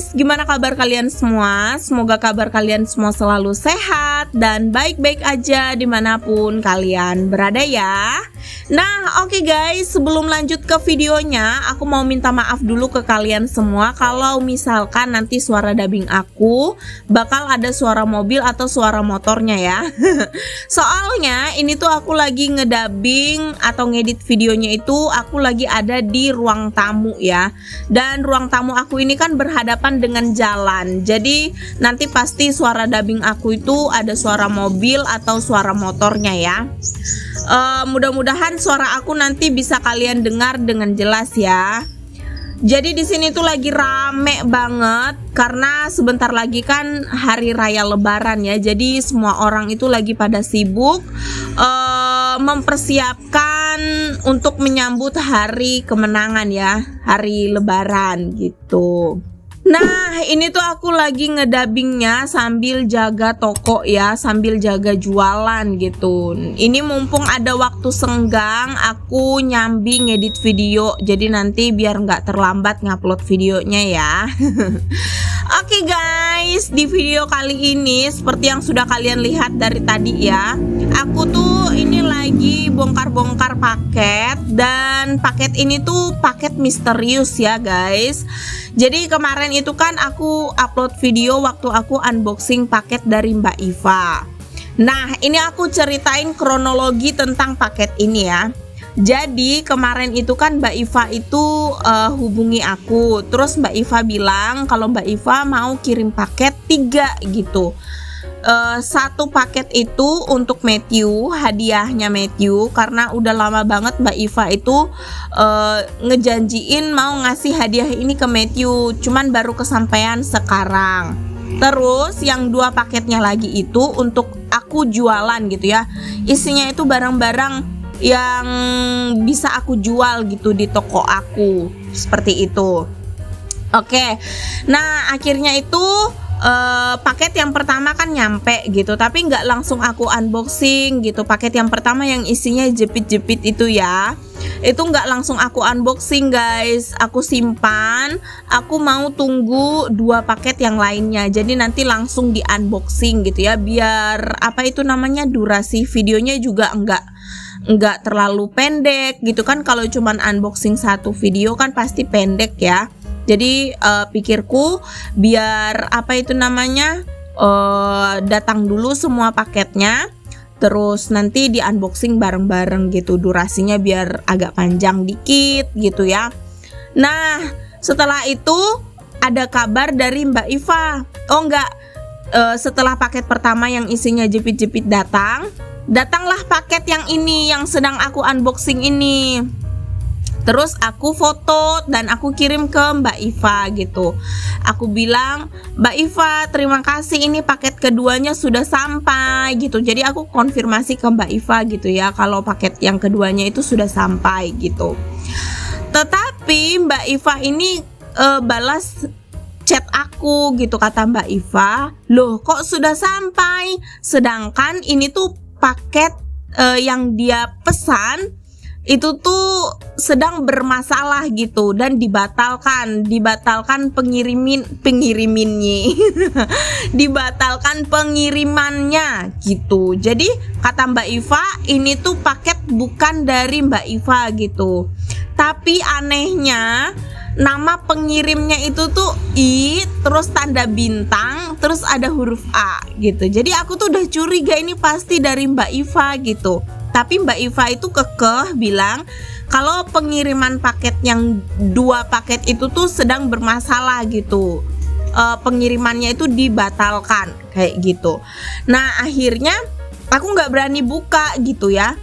guys, gimana kabar kalian semua? Semoga kabar kalian semua selalu sehat dan baik-baik aja dimanapun kalian berada ya. Nah oke guys, sebelum lanjut ke videonya, aku mau minta maaf dulu ke kalian semua kalau misalkan nanti suara dubbing aku bakal ada suara mobil atau suara motornya ya. Soalnya ini tuh aku lagi ngedubbing atau ngedit videonya itu aku lagi ada di ruang tamu ya. Dan ruang tamu aku ini kan berhadapan dengan jalan. Jadi nanti pasti suara dubbing aku itu ada suara mobil atau suara motornya ya. Mudah-mudahan suara aku nanti bisa kalian dengar dengan jelas ya. Jadi di sini tuh lagi rame banget karena sebentar lagi kan hari raya Lebaran ya. Jadi semua orang itu lagi pada sibuk mempersiapkan untuk menyambut hari kemenangan ya, hari Lebaran gitu. Nah ini tuh aku lagi ngedubbingnya sambil jaga toko ya, sambil jaga jualan gitu. Ini mumpung ada waktu senggang, aku nyambi ngedit video. Jadi nanti biar nggak terlambat ngupload videonya ya. Oke guys, di video kali ini seperti yang sudah kalian lihat dari tadi ya, aku tuh ini lagi bongkar-bongkar paket. Dan paket ini tuh paket misterius ya guys. Jadi kemarin itu kan aku upload video waktu aku unboxing paket dari Mbak Iva. Nah ini aku ceritain kronologi tentang paket ini ya. Jadi kemarin itu kan Mbak Iva itu hubungi aku. Terus Mbak Iva bilang kalau Mbak Iva mau kirim paket 3 gitu. Satu paket itu untuk Matthew, hadiahnya Matthew, karena udah lama banget Mbak Iva itu ngejanjiin mau ngasih hadiah ini ke Matthew, cuman baru kesampaian sekarang. Terus yang 2 paketnya lagi itu untuk aku jualan gitu ya. Isinya itu barang-barang yang bisa aku jual gitu di toko aku, seperti itu. Oke, nah akhirnya itu paket yang pertama kan nyampe gitu, tapi nggak langsung aku unboxing gitu. Paket yang pertama yang isinya jepit-jepit itu ya, itu nggak langsung aku unboxing guys, aku simpan. Aku mau tunggu 2 paket yang lainnya, jadi nanti langsung di unboxing gitu ya, biar apa itu namanya, durasi videonya juga enggak terlalu pendek gitu kan. Kalau cuman unboxing satu video kan pasti pendek ya. Jadi pikirku biar apa itu namanya, datang dulu semua paketnya, terus nanti di unboxing bareng-bareng gitu, durasinya biar agak panjang dikit gitu ya. Nah setelah itu ada kabar dari Mbak Iva. Oh enggak, setelah paket pertama yang isinya jepit-jepit datanglah paket yang ini yang sedang aku unboxing ini. Terus aku foto dan aku kirim ke Mbak Iva gitu. Aku bilang, Mbak Iva terima kasih, ini paket keduanya sudah sampai gitu. Jadi aku konfirmasi ke Mbak Iva gitu ya, kalau paket yang keduanya itu sudah sampai gitu. Tetapi Mbak Iva ini balas chat aku gitu, kata Mbak Iva, loh kok sudah sampai, sedangkan ini tuh paket yang dia pesan itu tuh sedang bermasalah gitu dan dibatalkan dibatalkan pengirimannya gitu. Jadi kata Mbak Iva ini tuh paket bukan dari Mbak Iva gitu. Tapi anehnya nama pengirimnya itu tuh I, terus tanda bintang, terus ada huruf A gitu. Jadi aku tuh udah curiga ini pasti dari Mbak Iva gitu. Tapi Mbak Iva itu kekeh bilang kalau pengiriman paket yang 2 paket itu tuh sedang bermasalah gitu. Pengirimannya itu dibatalkan kayak gitu. Nah akhirnya aku nggak berani buka gitu ya.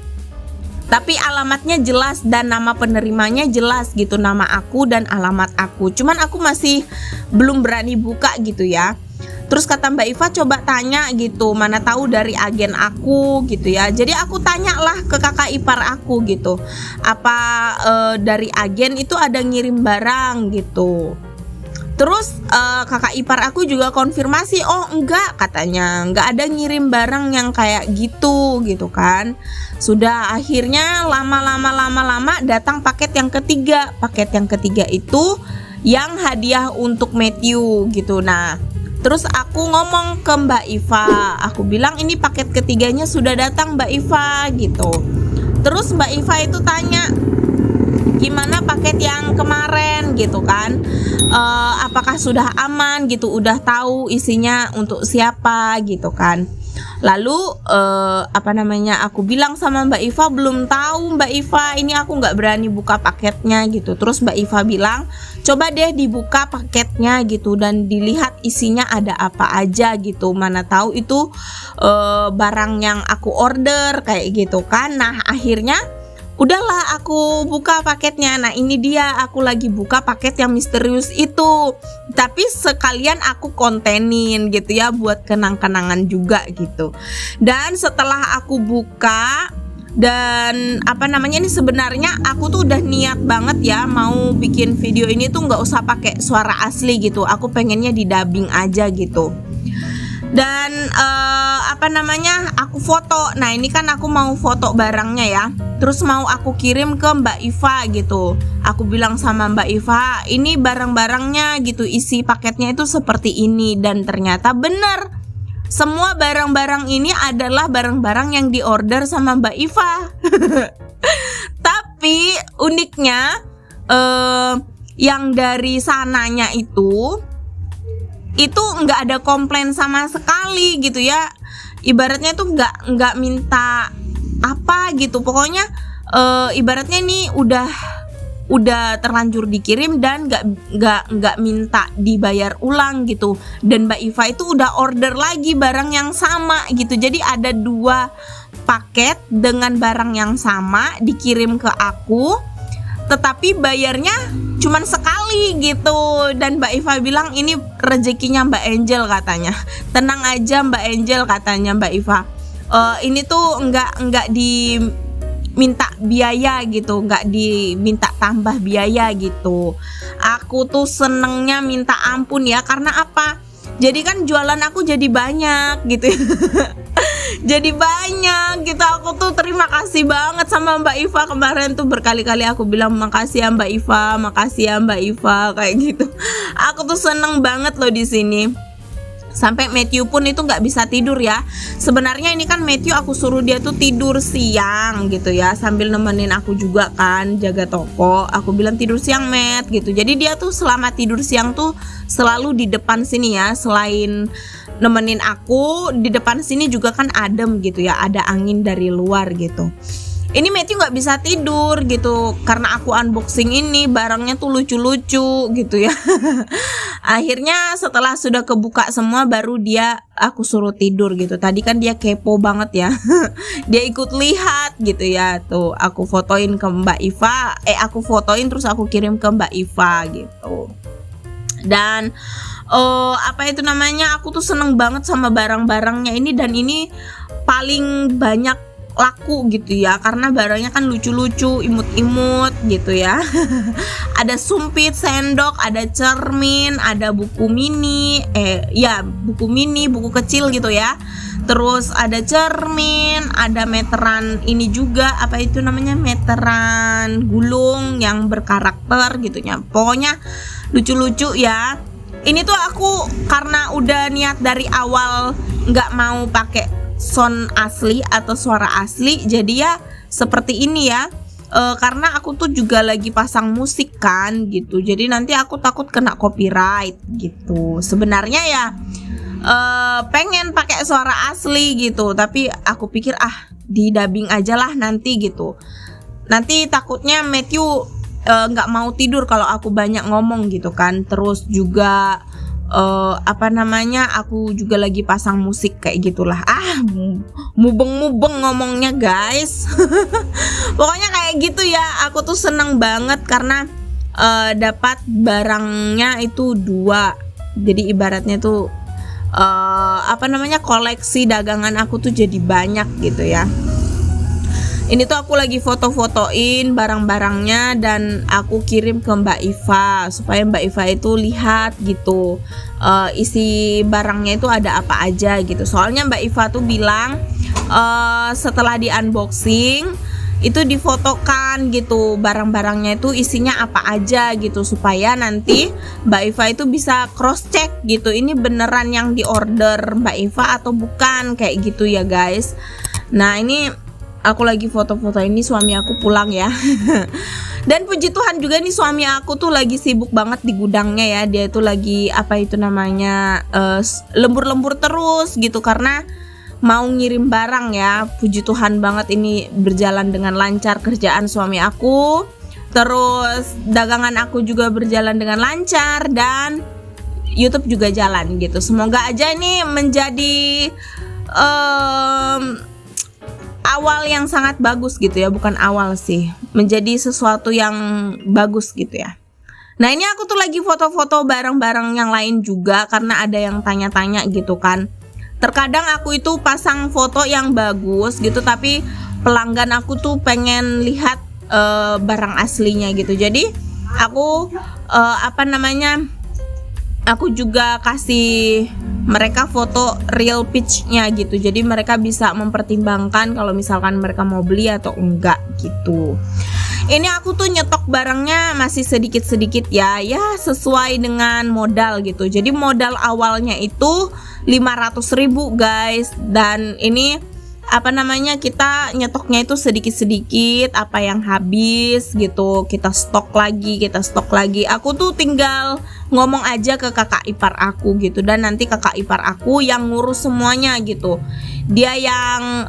Tapi alamatnya jelas dan nama penerimanya jelas gitu, nama aku dan alamat aku. Cuman aku masih belum berani buka gitu ya. Terus kata Mbak Iva coba tanya gitu, mana tahu dari agen aku gitu ya. Jadi aku tanyalah ke kakak ipar aku gitu, apa dari agen itu ada ngirim barang gitu. Terus kakak ipar aku juga konfirmasi, oh enggak katanya, enggak ada ngirim barang yang kayak gitu kan. Sudah akhirnya lama-lama datang paket yang ketiga. Paket yang ketiga itu yang hadiah untuk Matthew gitu. Nah, terus aku ngomong ke Mbak Iva, aku bilang ini paket ketiganya sudah datang Mbak Iva gitu. Terus Mbak Iva itu tanya, gimana paket yang kemarin gitu kan, apakah sudah aman gitu, udah tahu isinya untuk siapa gitu kan. Lalu aku bilang sama Mbak Iva, belum tahu Mbak Iva, ini aku nggak berani buka paketnya gitu. Terus Mbak Iva bilang, coba deh dibuka paketnya gitu dan dilihat isinya ada apa aja gitu, mana tahu itu barang yang aku order kayak gitu kan. Nah akhirnya udahlah aku buka paketnya. Nah ini dia, aku lagi buka paket yang misterius itu. Tapi sekalian aku kontenin gitu ya, buat kenang-kenangan juga gitu. Dan setelah aku buka, dan ini sebenarnya aku tuh udah niat banget ya mau bikin video ini tuh nggak usah pakai suara asli gitu. Aku pengennya di dubbing aja gitu. Dan aku foto. Nah ini kan aku mau foto barangnya ya, terus mau aku kirim ke Mbak Iva gitu. Aku bilang sama Mbak Iva, ini barang-barangnya gitu, isi paketnya itu seperti ini. Dan ternyata bener, semua barang-barang ini adalah barang-barang yang diorder sama Mbak Iva. Tapi uniknya yang dari sananya itu nggak ada komplain sama sekali gitu ya. Ibaratnya tuh nggak minta apa gitu. Pokoknya ibaratnya ini udah terlanjur dikirim dan nggak minta dibayar ulang gitu. Dan Mbak Iva itu udah order lagi barang yang sama gitu. Jadi ada 2 paket dengan barang yang sama dikirim ke aku, tetapi bayarnya cuman sekali gitu. Dan Mbak Iva bilang ini rezekinya Mbak Angel katanya. Tenang aja Mbak Angel katanya Mbak Iva. Ini tuh nggak diminta biaya gitu, nggak diminta tambah biaya gitu. Aku tuh senengnya minta ampun ya, karena apa? Jadi kan jualan aku jadi banyak gitu. Jadi banyak gitu. Aku tuh terima kasih banget sama Mbak Iva. Kemarin tuh berkali-kali aku bilang makasih ya Mbak Iva, makasih ya Mbak Iva kayak gitu. Aku tuh seneng banget loh di sini. Sampai Matthew pun itu nggak bisa tidur ya. Sebenarnya ini kan Matthew aku suruh dia tuh tidur siang gitu ya, sambil nemenin aku juga kan jaga toko. Aku bilang tidur siang Matt gitu. Jadi dia tuh selama tidur siang tuh selalu di depan sini ya. Selain nemenin aku, di depan sini juga kan adem gitu ya, ada angin dari luar gitu. Ini Matthew nggak bisa tidur gitu karena aku unboxing ini, barangnya tuh lucu-lucu gitu ya. Akhirnya setelah sudah kebuka semua baru aku suruh tidur gitu. Tadi kan dia kepo banget ya. Dia ikut lihat gitu ya. Tuh aku fotoin ke Mbak Iva, aku fotoin terus aku kirim ke Mbak Iva gitu. Dan aku tuh seneng banget sama barang-barangnya ini. Dan ini paling banyak laku gitu ya, karena barangnya kan lucu-lucu, imut-imut gitu ya. Ada sumpit, sendok, ada cermin, ada buku mini, buku kecil gitu ya. Terus ada cermin, ada meteran ini juga, meteran gulung yang berkarakter gitu ya. Pokoknya lucu-lucu ya. Ini tuh aku karena udah niat dari awal nggak mau pakai sound asli atau suara asli, jadi ya seperti ini ya. Karena aku tuh juga lagi pasang musik kan gitu, jadi nanti aku takut kena copyright gitu. Sebenarnya ya pengen pakai suara asli gitu, tapi aku pikir di dubbing aja lah nanti gitu. Nanti takutnya Matthew nggak mau tidur kalau aku banyak ngomong gitu kan. Terus juga aku juga lagi pasang musik kayak gitulah. Mubeng-mubeng ngomongnya guys. Pokoknya kayak gitu ya. Aku tuh seneng banget karena dapat barangnya itu 2. Jadi ibaratnya tuh koleksi dagangan aku tuh jadi banyak gitu ya. Ini tuh aku lagi foto-fotoin barang-barangnya dan aku kirim ke Mbak Iva supaya Mbak Iva itu lihat gitu isi barangnya itu ada apa aja gitu. Soalnya Mbak Iva tuh bilang setelah di unboxing itu difotokan gitu, barang-barangnya itu isinya apa aja gitu, supaya nanti Mbak Iva itu bisa cross check gitu, ini beneran yang diorder Mbak Iva atau bukan, kayak gitu ya guys. Nah ini aku lagi foto-foto ini, suami aku pulang ya. Dan puji Tuhan juga nih, suami aku tuh lagi sibuk banget di gudangnya ya. Dia itu lagi apa itu namanya, lembur-lembur terus gitu, karena mau ngirim barang ya. Puji Tuhan banget ini berjalan dengan lancar kerjaan suami aku. Terus dagangan aku juga berjalan dengan lancar, dan YouTube juga jalan gitu. Semoga aja ini menjadi awal yang sangat bagus gitu ya, bukan awal sih, menjadi sesuatu yang bagus gitu ya. Nah ini aku tuh lagi foto-foto barang-barang yang lain juga, karena ada yang tanya-tanya gitu kan. Terkadang aku itu pasang foto yang bagus gitu, tapi pelanggan aku tuh pengen lihat barang aslinya gitu. Jadi aku aku juga kasih mereka foto real pitch-nya gitu. Jadi mereka bisa mempertimbangkan kalau misalkan mereka mau beli atau enggak gitu. Ini aku tuh nyetok barangnya masih sedikit-sedikit ya sesuai dengan modal gitu. Jadi modal awalnya itu 500.000 guys. Dan ini kita nyetoknya itu sedikit-sedikit, apa yang habis gitu kita stok lagi. Aku tuh tinggal ngomong aja ke kakak ipar aku gitu, dan nanti kakak ipar aku yang ngurus semuanya gitu. Dia yang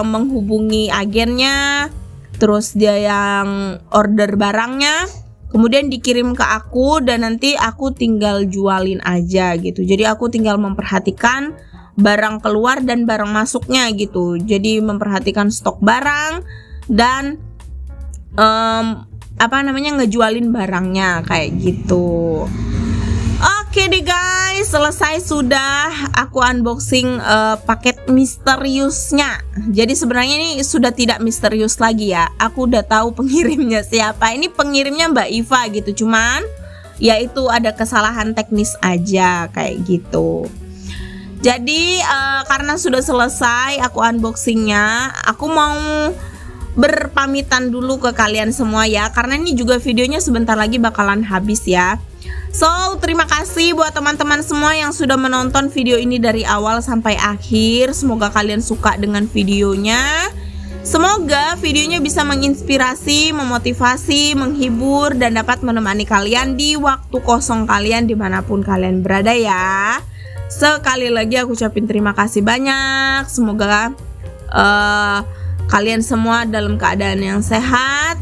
menghubungi agennya, terus dia yang order barangnya, kemudian dikirim ke aku, dan nanti aku tinggal jualin aja gitu. Jadi aku tinggal memperhatikan barang keluar dan barang masuknya gitu. Jadi memperhatikan stok barang dan ngejualin barangnya kayak gitu. Oke deh guys, selesai sudah aku unboxing paket misteriusnya. Jadi sebenarnya ini sudah tidak misterius lagi ya. Aku udah tahu pengirimnya siapa. Ini pengirimnya Mbak Iva gitu. Cuman ya itu ada kesalahan teknis aja kayak gitu. Jadi karena sudah selesai aku unboxingnya, aku mau berpamitan dulu ke kalian semua ya, karena ini juga videonya sebentar lagi bakalan habis ya. So terima kasih buat teman-teman semua yang sudah menonton video ini dari awal sampai akhir. Semoga kalian suka dengan videonya. Semoga videonya bisa menginspirasi, memotivasi, menghibur, dan dapat menemani kalian di waktu kosong kalian dimanapun kalian berada ya. Sekali lagi aku ucapin terima kasih banyak. Semoga kalian semua dalam keadaan yang sehat,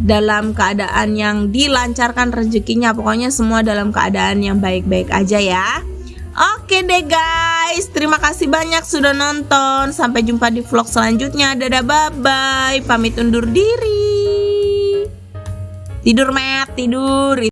dalam keadaan yang dilancarkan rezekinya. Pokoknya semua dalam keadaan yang baik-baik aja ya. Oke deh guys, terima kasih banyak sudah nonton. Sampai jumpa di vlog selanjutnya. Dadah, bye-bye. Pamit undur diri. Tidur Matt, tidur.